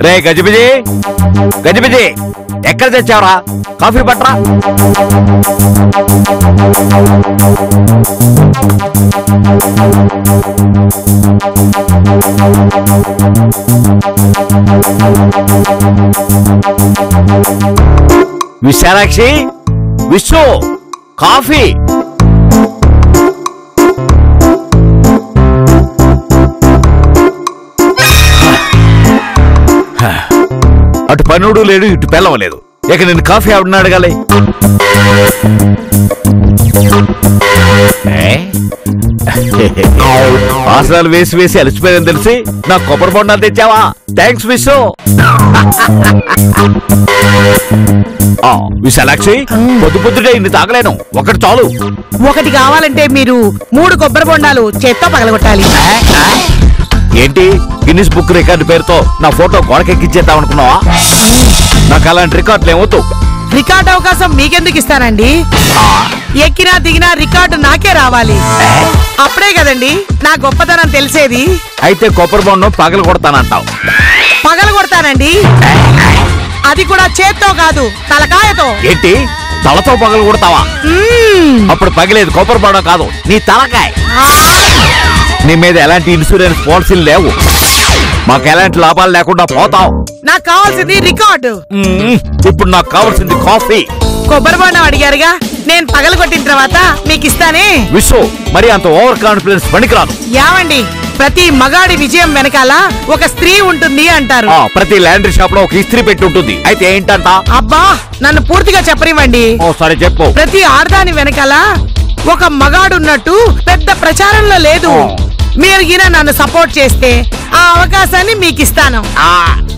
రే గజిబిజి గజిబిజి ఎక్కడ తెచ్చావరా? కాఫీ పట్రా. విశాలాక్షి, విశ్వ, కాఫీ. అటు పనుడు లేడు, ఇటు పెళ్ళవలేదు. ఇక నేను కాఫీ ఆవిడని అడగాలి. ఆసనాలు వేసి వేసి అలసిపోయానని తెలిసి నా కొబ్బరి బొండాలు తెచ్చావా? థ్యాంక్స్ విశ్వ. విశాలాక్షి, పొద్దు పొద్దుటే ఇన్ని తాగలేను, ఒకటి చాలు. ఒకటి కావాలంటే మీరు 3 కొబ్బరి బొండాలు చేత్తో పగలగొట్టాలి. ఏంటి గిన్నిస్ బుక్ రికార్డు పేరుతో నా ఫోటో గోడకెక్కిచ్చేద్దాం అనుకున్నావా? నాకు అలాంటి రికార్డులు ఏమవుతూ. రికార్డు అవకాశం మీకెందుకు ఇస్తానండి? ఎక్కినా దిగినా రికార్డు నాకే రావాలి. అప్పుడే కదండి నా గొప్పతనం తెలిసేది. అయితే కొబ్బరి బొండం పగల కొడతానంటావు? పగల కొడతానండి, అది కూడా చేత్తో కాదు, తలకాయతో. ఏంటి తలతో పగల కొడతావా? అప్పుడు పగిలేదు కొబ్బరి బొండం కాదు, నీ తలకాయ. నీ మీద ఎలాంటి ఇన్సూరెన్స్ పాలసీలు లేవు, మాకు ఎలాంటి లాభాలు లేకుండా పోతావు. నాకు కావాల్సింది రికార్డు. ఇప్పుడు నాకు కావాల్సింది కాఫీ. కొబ్బరి బొండం అడిగారుగా, నేను పగల కొట్టిన తర్వాత మీకు ఇస్తానే. విశ్వ, మరి అంత ఓవర్ కాన్ఫిడెన్స్ పనికిరాదు. యావండి, ప్రతి మగాడి విజయం వెనకాల ఒక స్త్రీ ఉంటుంది అంటారు. ప్రతి ల్యాండ్రీ షాప్ లో ఒక ఇస్త్రీ పెట్టి ఉంటుంది. అయితే ఏంటంట? అబ్బా, నన్ను పూర్తిగా చెప్పనివ్వండి. సరే చెప్పు. ప్రతి ఆడదాని వెనకాల ఒక మగాడున్నట్టు పెద్ద ప్రచారంలో లేదు. మీరు గిన నన్ను సపోర్ట్ చేస్తే ఆ అవకాశాన్ని మీకు ఇస్తాను.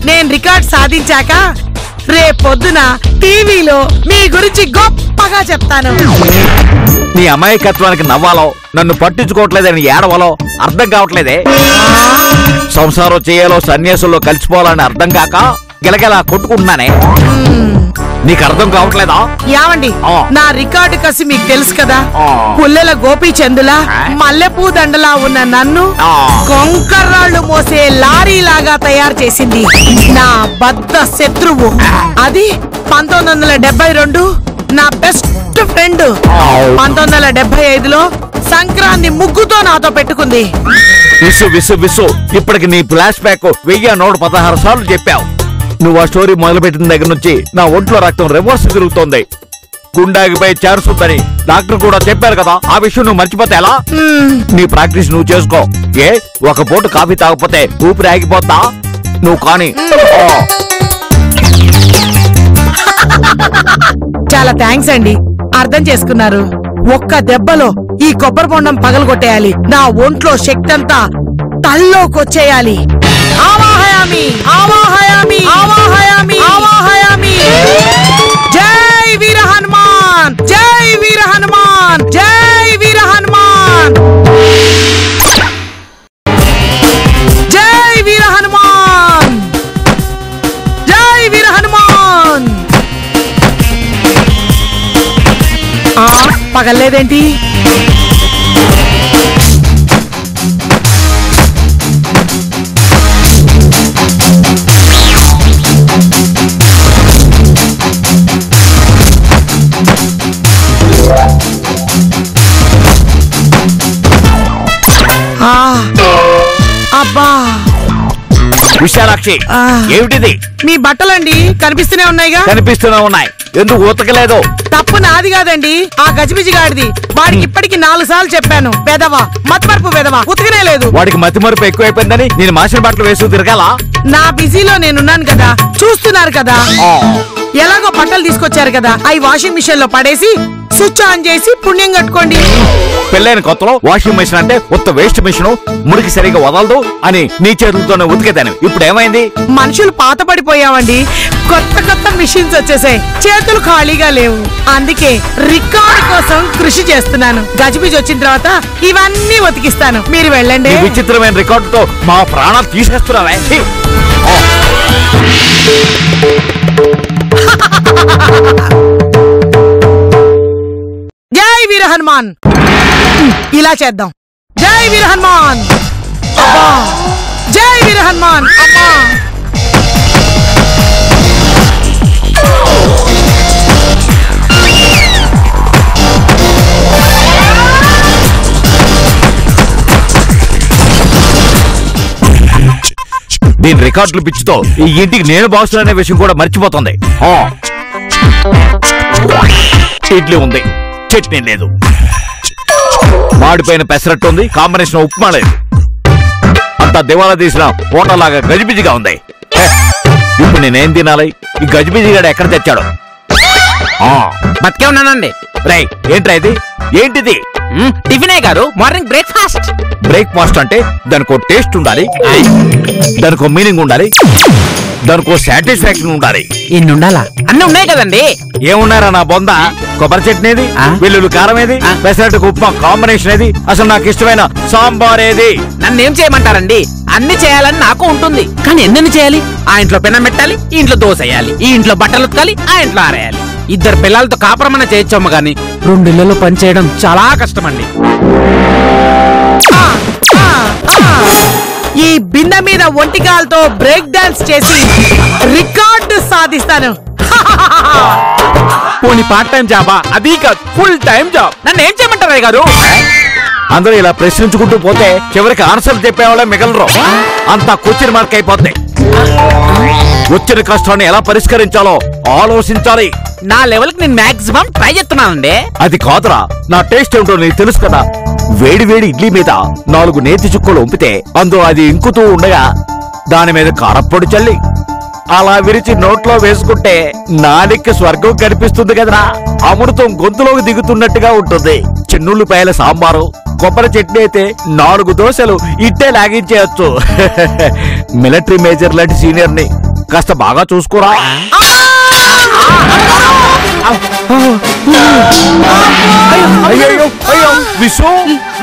నేను రికార్డ్ సాధించాక రేపొద్దున టీవీలో మీ గురించి గొప్పగా చెప్తాను. నీ అమాయకత్వానికి నవ్వాలో, నన్ను పట్టించుకోవట్లేదని ఏడవాలో అర్థం కావట్లేదే. సంసారం చేయాలో సన్యాసుల్లో కలిసిపోవాలని అర్థం కాక గిలగిలా కొట్టుకుంటున్నానే. నీకు అర్థం కావట్లేదా? యావండి, నా రికార్డు కసి మీకు తెలుసు కదా. పుల్లెల గోపీచందులా మల్లెపూ దండలా ఉన్న నన్ను కొంకర్రాళ్లు మోసే లారీ లాగా తయారు చేసింది నా బద్ద శత్రువు. అది 1972 నా బెస్ట్ ఫ్రెండ్ 1975లో సంక్రాంతి ముగ్గుతో నాతో పెట్టుకుంది. ఇప్పటికి నీ ఫ్లాష్ బ్యాక్ 1116 సార్లు చెప్పావు. నువ్వు ఆ స్టోరీ మొదలుపెట్టిన దగ్గర నుంచి నా ఒంట్లో రక్తం రివర్స్ తిరుగుతోంది. గుండాగిపోయే ఛాన్స్ ఉందని డాక్టర్ కూడా చెప్పారు కదా. ఆ విషయం నువ్వు మర్చిపోతే ఎలా? నీ ప్రాక్టీస్ నువ్వు చేసుకో. ఒక పూట కాఫీ తాగకపోతే ఊపిరి ఆగిపోతా. నువ్వు కానీ. చాలా థ్యాంక్స్ అండి, అర్థం చేసుకున్నారు. ఒక్క దెబ్బలో ఈ కొబ్బరి బొండం పగలగొట్టేయాలి. నా ఒంట్లో శక్తి అంతా తల్లోకొచ్చేయాలి. ఆవాహయామి ఆవాహయామి ఆవాహయామి ఆవాహయామి. జై వీర హనుమాన్, జై వీర హనుమాన్, జై వీర హనుమాన్, జై వీర హనుమాన్, జై వీర హనుమాన్. పగలేదేంటి? అబ్బా విశాలాక్షి, ఏమిటిది? మీ బట్టలండి, కనిపిస్తూనే ఉన్నాయిగా. కనిపిస్తూనే ఉన్నాయి, ఎందుకు ఉతకలేదు? తప్పు నాది కాదండి, ఆ గజిబిజి గాడిది. వాడికి ఇప్పటికి 4 సార్లు చెప్పాను, పెదవా మతిమరుపు పెదవా, ఉతకనే లేదు. వాడికి మతిమరుపు ఎక్కువైపోయిందని నేను మాసిన బట్టలు వేసు తిరగాలా? నా బిజీలో నేనున్నాను కదా, చూస్తున్నారు కదా. ఎలాగో బట్టలు తీసుకొచ్చారు కదా, అవి వాషింగ్ మిషన్ లో పడేసి స్విచ్ ఆన్ చేసి పుణ్యం కట్టుకోండి. పెళ్ళైన కొత్తలో వాషింగ్ మిషన్ అంటే ఉత్త వేస్ట్ మిషన్, మురికి సరిగా వదలదు అని నీ చేతులతోనే ఉతికేదాన్ని. ఇప్పుడు ఏమైంది? మనుషులు పాత పడిపోయామండి, కొత్త కొత్త మిషన్స్ వచ్చేసాయి, చేతులు ఖాళీగా లేవు. అందుకే రికార్డు కోసం కృషి చేస్తున్నాను. గజిబిజి వచ్చిన తర్వాత ఇవన్నీ ఉతికిస్తాను, మీరు వెళ్ళండి. విచిత్రమైన రికార్డుతో మా ప్రాణాలు తీసేస్తున్నావే. జై వీర హనుమాన్. ఇలా చేద్దాం. జై వీర హనుమాన్. జై వీర హనుమాన్. అమ్మా దీని రికార్డులు పిచ్చితో ఈ ఇంటికి నేను బాస్ అనే విషయం కూడా మర్చిపోతుంది. ఇడ్లీ ఉంది, చట్నీ లేదు, మాడిపోయిన పెసరట్టు ఉంది, కాంబినేషన్ ఉప్మా లేదు. అంతా దివాలా తీసిన హోటల్ లాగా గజిబిజిగా ఉంది. ఇప్పుడు నేనేం తినాలి? ఈ గజిబిజిగాడు ఎక్కడ తెచ్చాడు? బతికే ఉన్నానండి. రై ఏంట్రా ఇది? ఏంటిది? టిఫినే గారు, మార్నింగ్ బ్రేక్ఫాస్ట్. బ్రేక్ఫాస్ట్ అంటే దానికో టేస్ట్ ఉండాలి, దానికో మీనింగ్ ఉండాలి, దానికో సాటిస్ఫాక్షన్ ఉండాలి. ఇన్ని ఉండాలా? అన్ని ఉన్నాయి కదండి. ఏమున్నారా నా బొంద? కొబ్బరి చట్నీ ఏది, వెల్లుల్లి కారం ఏది, పెసరట్టు ఉప్మా కాంబినేషన్ ఏది, అసలు నాకు ఇష్టమైన సాంబార్ ఏది? నన్ను ఏం చేయమంటారండి? అన్ని చేయాలని నాకు ఉంటుంది, కానీ ఎన్ని చేయాలి? ఆ ఇంట్లో పెనం పెట్టాలి, ఈ ఇంట్లో దోశ వేయాలి, ఈ ఇంట్లో బట్టలు ఉతకాలి, ఆ ఇంట్లో ఆరేయాలి. ఇద్దరు పిల్లలతో కాపురమన్న చేయొచ్చమ్మ గాని 2 ఇళ్లలో పని చేయడం చాలా కష్టమండి. ఈ బిందె మీద ఒంటికాలతో బ్రేక్ డాన్స్ చేసి రికార్డు సాధిస్తాను. పోనీ పార్ట్ టైం జాబా? అది కాదు, ఫుల్ టైం జాబ్. నన్ను ఏం చేయమంటారా గారు? అందరూ ఇలా ప్రశ్నించుకుంటూ పోతే చివరికి ఆన్సర్ చెప్పేవాళ్ళే మిగలరు. అంతా క్వశ్చన్ మార్క్ అయిపోద్ది. వచ్చిన కష్టాన్ని ఎలా పరిష్కరించాలో ఆలోచించాలి. నా లెవెల్ కి నేను మాక్సిమం ట్రై చేస్తున్నానండి. అది కాదురా, నా టేస్ట్ ఏమిటో నీకు తెలుసు కదా. వేడి వేడి ఇడ్లీ మీద 4 నేతి చుక్కలు ఉంపితే అందులో అది ఇంకుతూ ఉండగా దాని మీద కారప్పొడి చల్లి అలా విరిచి నోట్లో వేసుకుంటే నాలికి స్వర్గం కనిపిస్తుంది కదరా. అమృతం గొంతులోకి దిగుతున్నట్టుగా ఉంటుంది. చిన్నుల్లిపాయల సాంబారు, కొబ్బరి చట్నీ అయితే 4 దోశలు ఇట్టే లాగించేయచ్చు. మిలిటరీ మేజర్ లాంటి సీనియర్ ని కాస్త బాగా చూసుకోరా. అయ్యో విసు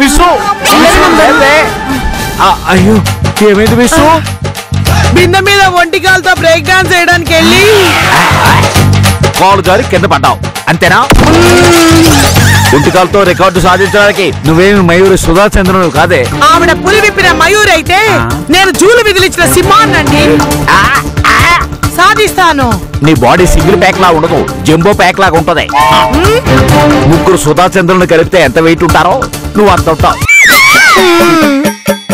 విసు, అయ్యో ఏమైంది విసు? బిందె మీద ఒంటికాలతో బ్రేక్ డాన్స్ చేయడానికి వెళ్ళి కాలు జారి కింద పడ్డావు అంతేనా? ఒంటికాలతో రికార్డు సాధించడానికి నువ్వేమి మయూరి సుధా చంద్రుడు కాదే. ఆవిడ పులి విప్పిన మయూర్ అయితే నేను జూలు విదిలించిన సింహాన్నండి. సాధిస్తాను. నీ బాడీ సింగిల్ ప్యాక్ లా ఉండదు, జంబో ప్యాక్ లాగా ఉంటది. 3 సుధా చంద్రులను కలిపితే ఎంత వెయిట్ ఉంటారో నువ్వు అంత ఉంటావు.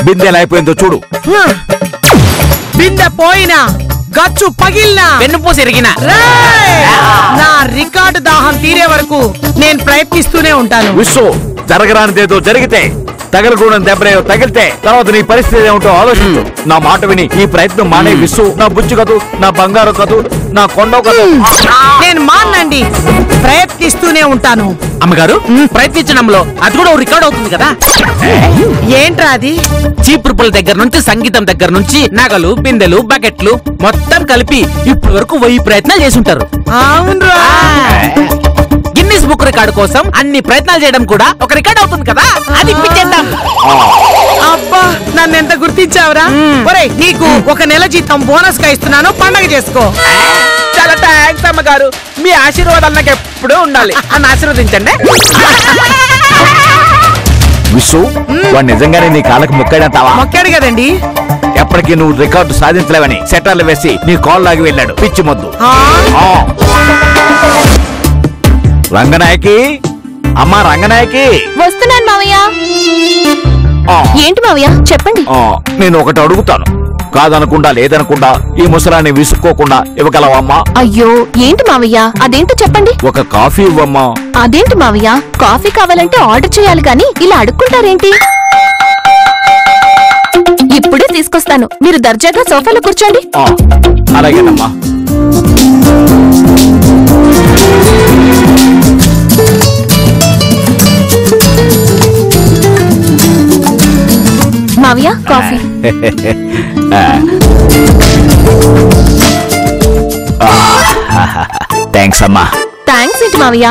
బిందె ఎలా అయిపోయిందో చూడు. బిందె పోయినా, గచ్చు పగిలినా, వెన్నుపూస ఎరిగిన నా రికార్డు దాహం తీరే వరకు నేను ప్రయత్నిస్తూనే ఉంటాను. విశ్వ జరగరానిదేదో జరిగితే, తగలకూడని దెబ్బలేదో తగిలితే తర్వాత నీ పరిస్థితి ఏమిటో ఆలోచించు. నా మాట విని ఈ ప్రయత్నం మానే విశ్వ. నా బుజ్జు కదూ, నా బంగారు కదూ, నా కొండ కదూ. నేను మానండి, ప్రయత్నిస్తూనే ఉంటాను. అమ్మగారు, ప్రయత్నించడంలో అది కూడా రికార్డ్ అవుతుంది కదా. ఏంట్రా అది? చీపురుపుల దగ్గర నుంచి, సంగీతం దగ్గర నుంచి, నగలు, బిందెలు, బకెట్లు మొత్తం కలిపి ఇప్పటి వరకు 1000 ప్రయత్నాలు చేసి ఉంటారు. అవునరా? గిన్నిస్ బుక్ రికార్డు కోసం అన్ని ప్రయత్నాలు చేయడం కూడా ఒక రికార్డ్ అవుతుంది కదా. అది ఇప్పించేద్దాం. అబ్బా, నన్ను ఎంత గుర్తించావురా? ఒరేయ్, నీకు 1 నెల జీతం బోనస్ గా ఇస్తున్నాను, పండగ చేసుకో. చాలా థ్యాంక్స్ అమ్మగారు, మీ ఆశీర్వాదాలు నాకు ఎప్పుడూ ఉండాలి. నన్ను ఆశీర్వదించండి. విశ్వ, వాడు నిజంగానే నీ కాళ్ళకు మొక్కాడంటావా? మొక్కాడు కదండి. ఎప్పటికీ నువ్వు రికార్డు సాధించలేవని సెటర్లు వేసి నీ కాల్ లాగి వెళ్ళాడు పిచ్చి మొద్దు. రంగనాయకి, అమ్మా రంగనాయకి. వస్తున్నాను మావయ్య. ఏంటి మావయ్య చెప్పండి. నేను ఒకటి అడుగుతాను, కాదనకుండా లేదనకుండా ఈ ముసలాన్ని విసుక్కోకుండా ఇవ్వగలవమ్మా? అయ్యో ఏంటి మావయ్య, అదేంటో చెప్పండి. ఒక కాఫీ ఇవ్వమ్మా. అదేంటి మావయ్య, కాఫీ కావాలంటే ఆర్డర్ చేయాలి కానీ ఇలా అడుక్కుంటారేంటి? ఇప్పుడే తీసుకొస్తాను, మీరు దర్జాగా సోఫాలో కూర్చోండి. అలాగేనమ్మా. మావయ్య కాఫీ. థ్యాంక్స్ అమ్మా. థ్యాంక్స్ ఏంటి మావయ్య,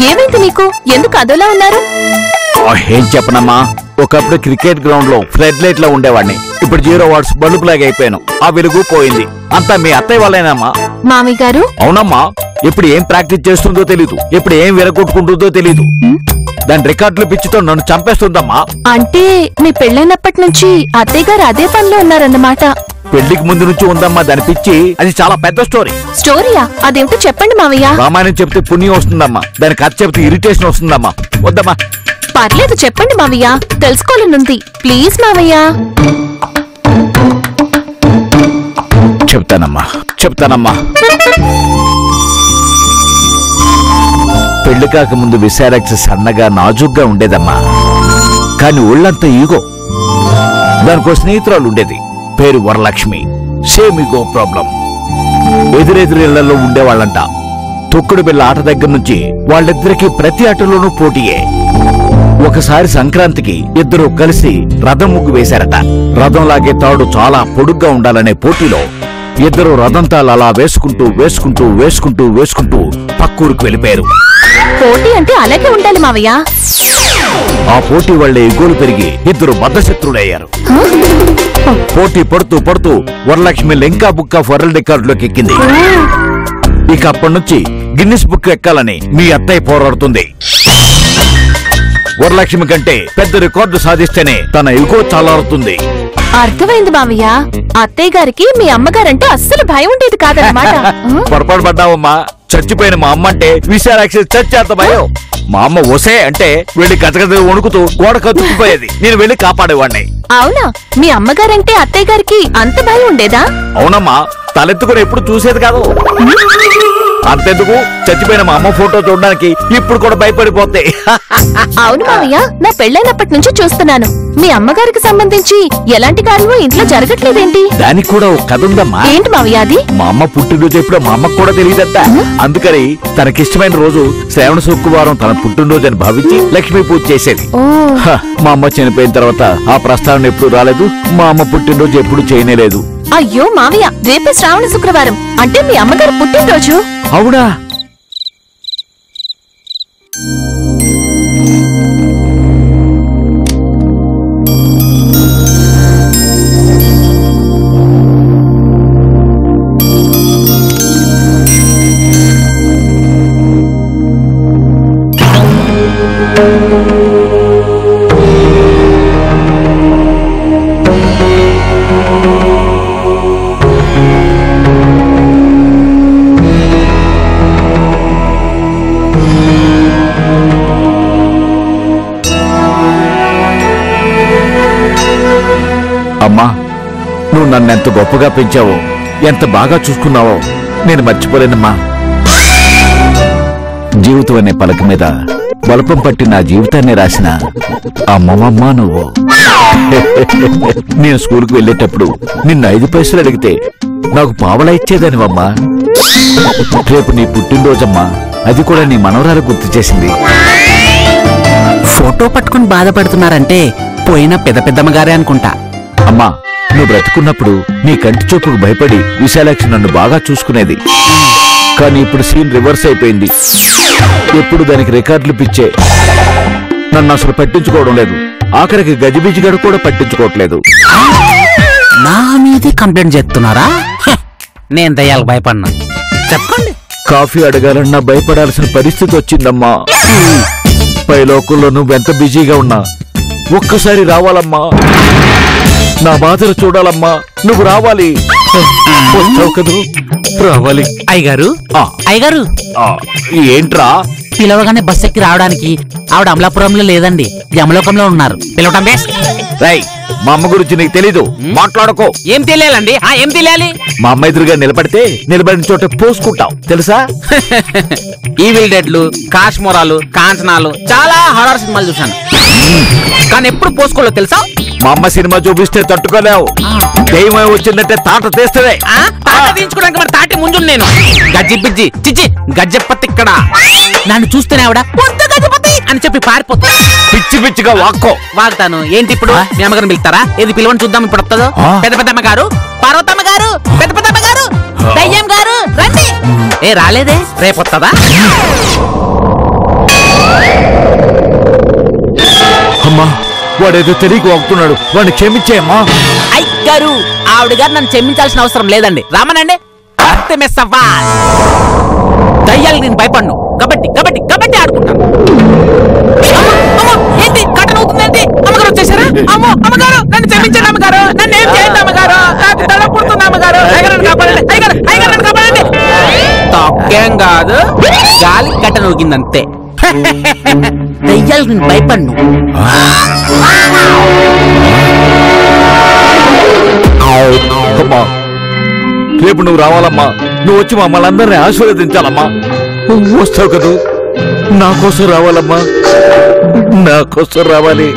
ఏమైంది మీకు? ఎందుకు అదోలా ఉన్నారు? ఏం చెప్పనమ్మా, ఒకప్పుడు క్రికెట్ గ్రౌండ్ లో ఫ్లడ్ లైట్ లో ఉండేవాడిని. ఇప్పుడు 0 వాట్స్ బల్బు లాగా అయిపోయాను. ఆ వెలుగు పోయింది. అంతా మీ అత్తయ్య వాళ్ళేనమ్మా. మామయ్య గారు? అవునమ్మా. ఎప్పుడు ఏం ప్రాక్టీస్ చేస్తుందో తెలీదు, ఎప్పుడు ఏం విరగొట్టుకుంటుందో తెలీదు. దాని రికార్డులు పిచ్చితో నన్ను చంపేస్తుందమ్మా. అంటే మీ పెళ్ళైనప్పటి నుంచి అత్తయ్య గారు అదే పనిలో ఉన్నారన్నమాట. పెళ్లికి ముందు నుంచి ఉందమ్మా దాని పిచ్చి. అది చాలా పెద్ద స్టోరీ. స్టోరీయా? అదేమిటో చెప్పండి మావయ్య. రామాయణం చెప్తే పుణ్యం వస్తుందమ్మా, దాని కథ చెప్తే ఇరిటేషన్ వస్తుందమ్మా. వద్దమ్మా. పర్లేదు చెప్పండి మావయ్య, తెలుసుకోవాలనుంది. ప్లీజ్ మావయ్య. చెప్తానమ్మా. పెళ్లి కాక ముందు విశాలాక్షి సన్నగా నాజుగ్గా ఉండేదమ్మా. కాని ఒళ్ళంతా ఈగో. దానికో స్నేహితురాలు ఉండేది, పేరు వరలక్ష్మి. Same ego problem. ఎదురెదురిళ్లలో ఉండేవాళ్ళంట. తొక్కుడు బిళ్ళ ఆట దగ్గర నుంచి వాళ్ళిద్దరికీ ప్రతి ఆటలోనూ పోటీయే. ఒకసారి సంక్రాంతికి ఇద్దరూ కలిసి రథం ముగ్గు వేశారట. రథం లాగే తాడు చాలా పొడుగ్గా ఉండాలనే పోటీలో ఇద్దరు రథంతాలు అలా వేసుకుంటూ పక్కూరుకు వెళ్ళిపోయారు. పోటీ అంటే అలాగే ఉండాలి మావయ్య. ఆ పోటీ వల్లే ఎగోలు పెరిగి ఇద్దరు బద్ధశత్రులయ్యారు. పోటీ పడుతూ వరలక్ష్మి లెంకా బుక్ ఆఫ్ వరల్డ్ రికార్డులోకి ఎక్కింది. ఇక అప్పటి నుంచి గిన్నిస్ బుక్ ఎక్కాలని మీ అత్తయ్య పోరాడుతుంది. వరలక్ష్మి కంటే పెద్ద రికార్డు సాధిస్తేనే తన ఎగో చాలారుతుంది. అర్థమైంది మావయ్య. అత్తయ్య గారికి మీ అమ్మగారంటే అస్సలు భయం ఉండేది కాదన్నమాట. పొరపాటు పడ్డావమ్మా. చచ్చిపోయిన మా అమ్మ అంటే విశాలాక్షి చచ్చేంత భయం. మా అమ్మ ఒసే అంటే వెళ్లి గజగజ వణుకుతూ గోడ కత్తుకుపోయేది. నేను వెళ్లి కాపాడేవాడిని. అవునా? మీ అమ్మగారంటే అత్తయ్య గారికి అంత భయం ఉండేదా? అవునమ్మా, తలెత్తుకుని ఎప్పుడు చూసేది కాదు. అంతెందుకు, చచ్చిపోయిన మా అమ్మ ఫోటో చూడడానికి ఇప్పుడు కూడా భయపడిపోతాయి. అవును మావయ్య, నా పెళ్ళైనప్పటి నుంచి చూస్తున్నాను. మీ అమ్మగారికి సంబంధించి ఎలాంటి కార్యమో ఇంట్లో జరగట్లేదేంటి? దానికి కూడా ఒక కథ ఉందమ్మా. ఏంటి మావయ్య అది? మా అమ్మ పుట్టినరోజు ఎప్పుడో మా అమ్మకు కూడా తెలియదంట. అందుకని తనకిష్టమైన రోజు శ్రావణ శుక్రవారం తన పుట్టినరోజు అని భావించి లక్ష్మీ పూజ చేసేది. మా అమ్మ చనిపోయిన తర్వాత ఆ ప్రస్తావన ఎప్పుడు రాలేదు. మా అమ్మ పుట్టినరోజు ఎప్పుడు చేయనేలేదు. అయ్యో మావయ్య, రేపే శ్రావణ శుక్రవారం, అంటే మీ అమ్మగారు పుట్టినరోజు. అవునా? అమ్మా, నువ్వు నన్నెంత గొప్పగా పెంచావో, ఎంత బాగా చూసుకున్నావో నేను మర్చిపోలేనమ్మా. జీవితం అనే పలక మీద బలపం పట్టి నా జీవితాన్ని రాసిన అమ్మమ్మ నువ్వు. నేను స్కూల్కి వెళ్ళేటప్పుడు నిన్ను 5 పైసలు అడిగితే నాకు పావలా ఇచ్చేదానివమ్మా. రేపు నీ పుట్టినరోజమ్మా, అది కూడా నీ మనవరాలు గుర్తు చేసింది. ఫోటో పట్టుకుని బాధపడుతున్నారంటే పోయిన పెద్దమ్మగారే అనుకుంటా. అమ్మా, నువ్వు బ్రతుకున్నప్పుడు నీ కంటి చూపుకు భయపడి విశాలాక్షి నన్ను బాగా చూసుకునేది. కానీ ఇప్పుడు సీన్ రివర్స్ అయిపోయింది. ఎప్పుడు దానికి రికార్డులు పిచ్చే. నన్ను అసలు పట్టించుకోవడం లేదు. ఆఖరికి గజిబిజిగాడు కూడా పట్టించుకోవట్లేదు. నా మీదే కంప్లైంట్ చేస్తున్నారా? నేను దయ్యాలకు భయపడినా. చెప్పండి. కాఫీ అడగాలన్నా భయపడాల్సిన పరిస్థితి వచ్చిందమ్మా. పై లోకంలో నువ్వెంత బిజీగా ఉన్నా ఒక్కసారి రావాలమ్మా. నా బాధలు చూడాలమ్మా. నువ్వు రావాలి. రావాలి. అయ్యగారు, అయ్యగారు, ఏంట్రా? పిలవగానే బస్ ఎక్కి రావడానికి ఆవిడ అమలాపురంలో లేదండి, యమలోకంలో ఉన్నారు. పిలవటం బెస్ట్. రేయ్, మా అమ్మ గురించి నీకు తెలీదు, మాట్లాడుకో. ఏం తెలియాలండి? ఏం తెలియాలి? మా అమ్మ ఎదురుగా నిలబడితే నిలబడిన చోట పోసుకుంటావు తెలుసా? ఈవిల్ డెడ్లు, కాశ్మోరాలు, కాంచనాలు చాలా హారర్ సినిమాలు చూశాను, కానీ ఎప్పుడు పోసుకోలేదు తెలుసా? మా అమ్మ సినిమా చూపిస్తే తట్టుకోలేవు. దైవం వచ్చిందంటే తాట తీస్తదే. తాట తీయించుకోవడానికి మరి తాటి ముందు నేను గజ్జి బిజ్జి చిచ్చి గజ్జపతి ఇక్కడ. నన్ను చూస్తేనే ఆవిడ గజపతి అని చెప్పి పారిపోతా. పిచ్చి పిచ్చిగా వాగుతాను. ఏంటి ఇప్పుడు? మీ అమ్మగారిని పిలుస్తారా? ఏది పిలవని చూద్దాం. ఇప్పుడు వస్తుందో. పెద్దమ్మ గారు, పార్వతమ్మ గారు, పెద్దమ్మ గారు, దయ్యం గారు రండి. ఏ రాలేదే, రేపు వస్తుందా? అమ్మా, వాడేదో తెలియక వాగుతున్నాడు, వాడిని క్షమించేయమ్మా. అయ్యారు, ఆవిడ గారు నన్ను క్షమించాల్సిన అవసరం లేదండి. రామనండి. దయ్యాలు నేను భయపడ్ను. కబడ్డీ కబడ్డీ కబడ్డీ ఆడుకుంటాను. ఏంటి కట్టన్ అవుతుందేంటి? అమ్మగారు వచ్చేసారా? అమ్మో అమ్మగారు నన్ను క్షమించండి అమ్మగారు, నన్ను ఏం చేయండి అమ్మగారు, నాకు తల పుడుతుంది అమ్మగారు, అయ్యగారు కాపాడండి, అయ్యగారు నన్ను కాపాడండి. తొక్కేం కాదు, గాలి కట్టన్ ఊగిందంతే. దయ్యాలు నేను భయపడ్ను. అమ్మా రేపు నువ్వు రావాలమ్మా, నువ్వు వచ్చి మమ్మల్ని అందరినీ ఆశీర్వదించాలమ్మా. వస్తావు కదా, నా కోసం రావాలమ్మా, నా కోసం రావాలి.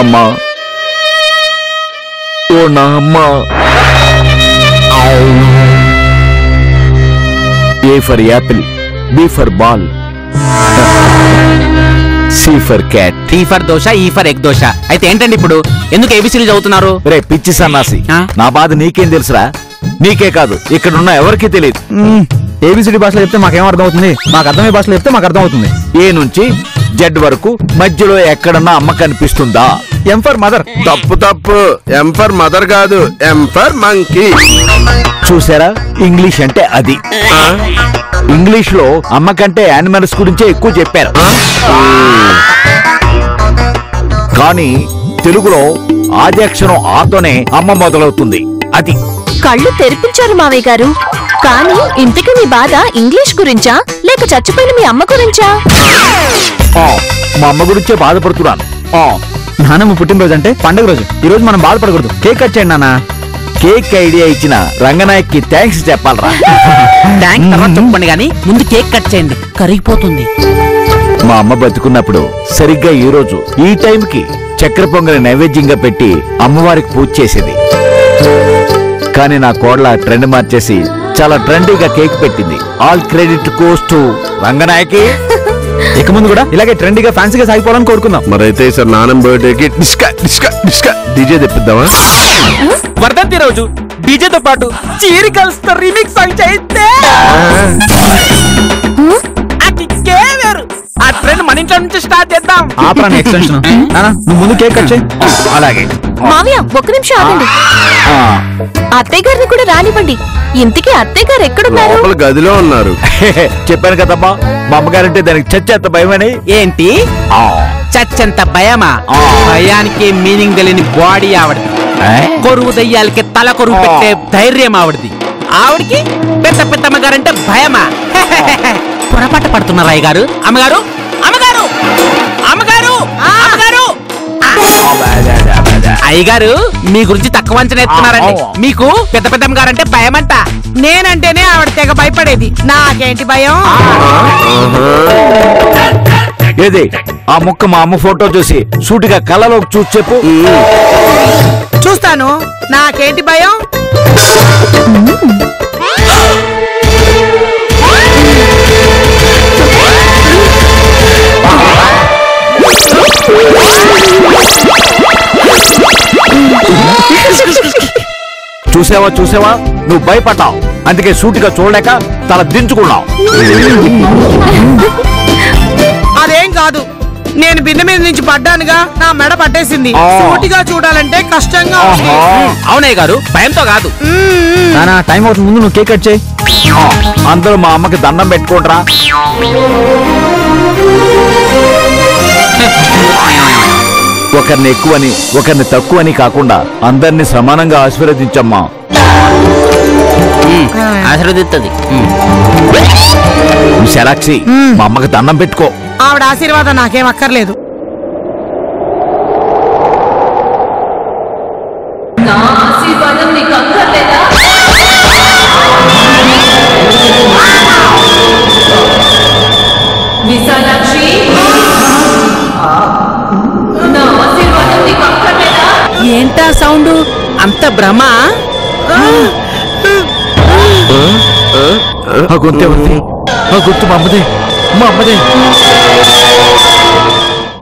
అమ్మా, ఓ నా అమ్మా. A for apple, B for ball, C for cat. T for dosa, E for egg dosa. అయితే ఏంటండి ఇప్పుడు ఎందుకు ఏబిసిడీ చదువుతున్నారు? రే పిచ్చి సన్నాసి, నా బాధ నీకేం తెలుసురా? నీకే కాదు, ఇక్కడున్న ఎవరికీ తెలియదు. ఏబిసిడి భాషలో చెప్తే మాకేం అర్థం అవుతుంది? మాకు అర్థమయ్యే భాషలో చెప్తే మాకు అర్థం అవుతుంది. ఏ నుంచి జెడ్ వరకు మధ్యలో ఎక్కడన్నా అమ్మ కనిపిస్తుందా? M for mother. తప్పు. ఎం ఫర్ మదర్ కాదు, ఎం ఫర్ మంకీ. చూసారా, ఇంగ్లీష్ అంటే అది. ఇంగ్లీష్ లో అమ్మ కంటే యానిమల్స్ గురించే ఎక్కువ చెప్పారు. కానీ తెలుగులో ఆది అక్షరం ఆతోనే అమ్మ మొదలవుతుంది. అది కళ్ళు తెరిపించారు మావయ్య గారు. కానీ ఇంతకీ మీ బాధ ఇంగ్లీష్ గురించా లేక చచ్చిపోయిన మీ అమ్మ గురించా? మా అమ్మ గురించే బాధపడుతున్నాను. నానమ్మ పుట్టినరోజు అంటే పండుగ రోజు. ఈ రోజు మనం బాధపడకూడదు. కేక్ కట్ చేయండి నాన్న. కేక్ ఐడియా ఇచ్చిన రంగనాయక్ కి థ్యాంక్స్ చెప్పాలరా. థ్యాంక్స్ తర్వాత చెప్పండి కానీ ముందు కేక్ కట్ చేయండి, కరిగిపోతుంది. మా అమ్మ బతుకున్నప్పుడు సరిగ్గా ఈ రోజు ఈ టైంకి చక్కెర పొంగలి నైవేద్యంగా పెట్టి అమ్మవారికి పూజ చేసేది. కానీ నా కోడల ట్రెండ్ మార్చేసి చాలా ట్రెండీగా కేక్ పెట్టింది. All credit goes to Ranganayaki. ఇక ముందు కూడా ఇలాగే ట్రెండీగా ఫ్యాన్సీగా సాగిపోవాలని కోరుకుందాం. మరైతే సార్ నాన్నమ్మ బర్త్డేకి డిస్కా డిస్కా డిస్కా డీజే తెప్పిద్దామా? వర్ధంతి రోజు డీజేతో పాటు చీరి కలుస్తా రీమిక్స్ సాంగ్ చేయిస్తే ఆ ట్రెండ్ మన ఇంట్లో నుంచి స్టార్ట్ చేద్దాం. ఆపరాని ఎక్స్టెన్షన్. నువ్వు ముందు కేక్ కట్ చేయి. అలాగే. మావయ్య ఒక్క నిమిషం ఆగండి. అత్తయ్య గారిని కూడా రానివ్వండి. ఇంతకీ అత్తయ్య గారు ఎక్కడున్నారు? లోపల గదిలో ఉన్నారు. చెప్పాను కదమ్మా, మా అమ్మగారంటే దానికి చచ్చేంత భయమని. ఏంటి చచ్చంత భయమా? భయానికి మీనింగ్ తెలియని బాడీ ఆవిడది. కొరువు దయ్యాలకి తల కొరువు పెట్టే ధైర్యం ఆవిడది. ఆవిడికి పెద్ద పెద్ద అమ్మగారంటే భయమా? పొరపాటు పడుతున్నారు అయ్యగారు. అమ్మగారు అమ్మగారు అమ్మగారు అమ్మగారు అయ్యగారు మీ గురించి తక్కువ అంచనా ఎత్తున్నారండి. మీకు పెద్ద పెద్ద అమ్మగారంటే భయమంట. నేనంటేనే ఆవిడ తెగ భయపడేది. నాకేంటి భయం? ఏది ఆ ముక్క మా అమ్మ ఫోటో చూసి సూటిగా కళ్ళలోకి చూసి చెప్పు. చూస్తాను. నాకేంటి భయం? చూసావా చూసావా, నువ్వు భయపడ్డావు. అందుకే సూటిగా చూడలేక తల దించుకున్నావు. అదేం కాదు, నేను బిన్న మీద నుంచి పడ్డానుగా, నా మెడ పట్టేసింది. సూటిగా చూడాలంటే కష్టంగా ఉంది. అవునయ్య గారు, భయంతో కాదు. నానా టైం అవుతుంది, ముందు నువ్వు కేక్ కట్ చేయి. అందరూ మా అమ్మకి దండం పెట్టుకోండిరా. ఒకరిని ఎక్కువని ఒకరిని తక్కువని కాకుండా అందరినీ సమానంగా ఆశీర్వదించమ్మా. ఆశీర్వదిస్తుంది. శరాక్షి, మా అమ్మకి దండం పెట్టుకో. ఆవిడ ఆశీర్వాదం నాకేం అక్కర్లేదు. ఏంటా సౌండ్? అంత భ్రమ? ఆ గొంతే ఉంది, ఆ గుర్తు మా అమ్మదే, మా అమ్మదే.